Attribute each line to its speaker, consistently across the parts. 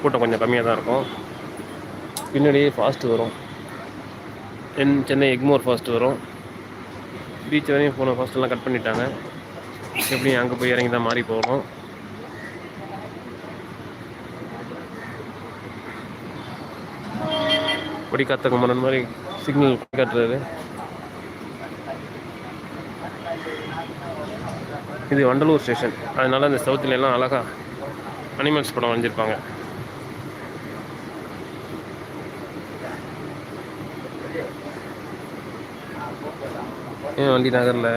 Speaker 1: கூட்டம் கொஞ்சம் கம்மியாக தான் இருக்கும். பின்னாடியே ஃபாஸ்ட் வரும். சென்னை எக்மோர் ஃபாஸ்ட் வரும். பீச் வரையும் போன ஃபாஸ்ட்டெல்லாம் கட் பண்ணிட்டாங்க. எப்படியும் அங்கே போய் இறங்கி தான் மாறி போகணும். கொடி காத்த குமரன் மாதிரி சிக்னல் காட்டுறாரு. இது வண்டலூர் ஸ்டேஷன். அதனால இந்த சவுத்தில் எல்லாம் அழகா அனிமல்ஸ் படம் வரைஞ்சிருப்பாங்க. ஏன் வண்டி நகரில்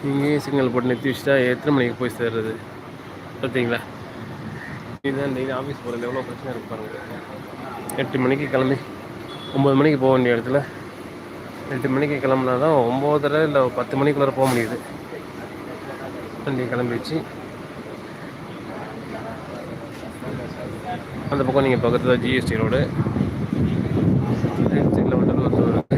Speaker 1: இங்கேயே சிக்னல் போட்டு நிறுத்தி வச்சுட்டா எத்தனை மணிக்கு போய் சேர்றது பார்த்தீங்களா? இதுதான் டெய்லி ஆஃபீஸ் போகிறது எவ்வளோ பிரச்சனை இருக்கு பாருங்க. 8 மணிக்கு கிளம்பி 9 மணிக்கு போக வேண்டிய இடத்துல 8 மணிக்கு கிளம்புனா தான் 9:30 இல்லை 10 மணிக்குள்ளே போக முடியுது. வண்டி கிளம்பிடுச்சு. அந்த பக்கம் நீங்கள் பக்கத்தில் ஜிஎஸ்டி ரோடு, ரைட் சைடில் வண்டலூர் ரோடு இருக்குது.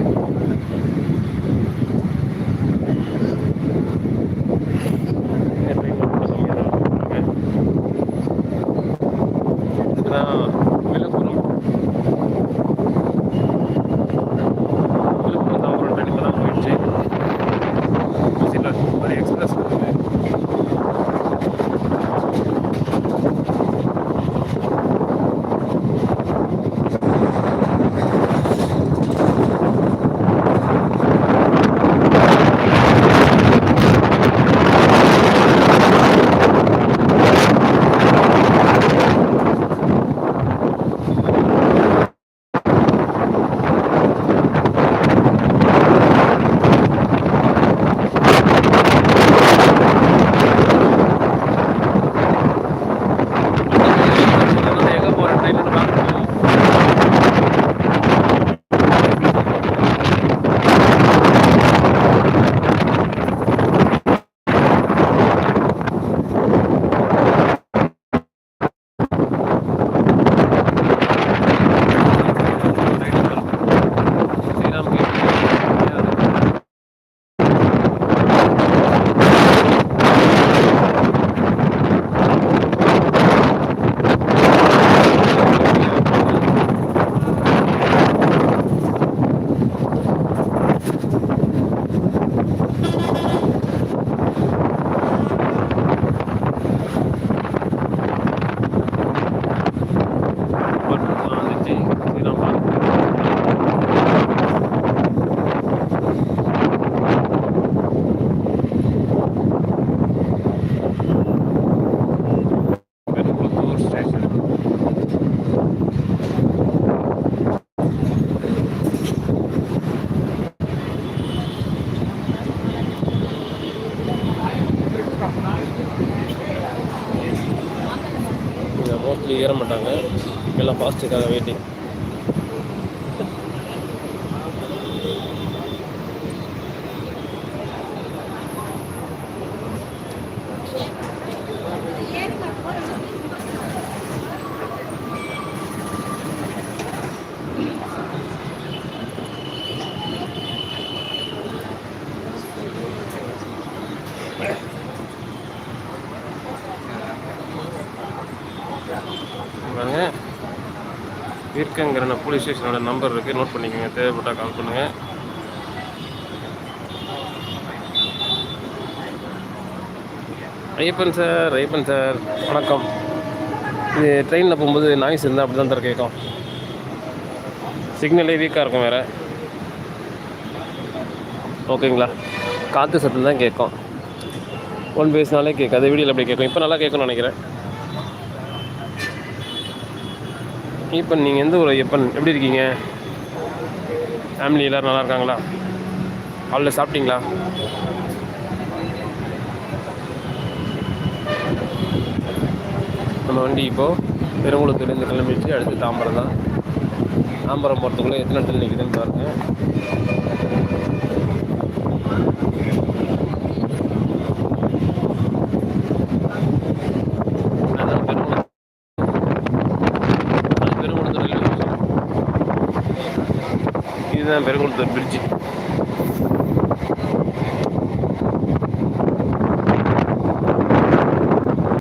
Speaker 1: மோஸ்ட்லி ஏற மாட்டாங்க, எல்லாம் ஃபாஸ்ட்டுக்காக வெயிட்டிங். பாருங்க, இருக்கங்கிற போலீஸ் ஸ்டேஷனோட நம்பர் இருக்குது, நோட் பண்ணிக்கோங்க. தேவைப்பட்டால் கால் பண்ணுங்கள். ஐயப்பன் சார் வணக்கம். இது ட்ரெயினில் போகும்போது நாய்ஸ் இருந்தால் அப்படி தான் கேட்கும். சிக்னலே வீக்காக இருக்கும் வேறு. ஓகேங்களா? காற்று சத்தம் தான் கேட்கும். ஃபோன் பேசினாலே கேட்காது, வீடியோவில் அப்படி கேட்கும். இப்போ நல்லா கேட்கும்னு நினைக்கிறேன். இப்போ நீங்கள் எந்த ஒரு ஐயப்பன், எப்படி இருக்கீங்க? ஃபேமிலி எல்லோரும் நல்லா இருக்காங்களா? காலைல சாப்பிட்டீங்களா? நம்ம வண்டி இப்போது பெருங்குளத்தூர்லேருந்து கிளம்பிடுச்சு. அடுத்து தாம்பரம் தான். தாம்பரம் போகிறதுக்குள்ளே எத்தனை ட்ரெயின் நிற்குதுன்னு பாருங்கள். இதுதான் பெருங்குளத்தூர் பிரிட்ஜு.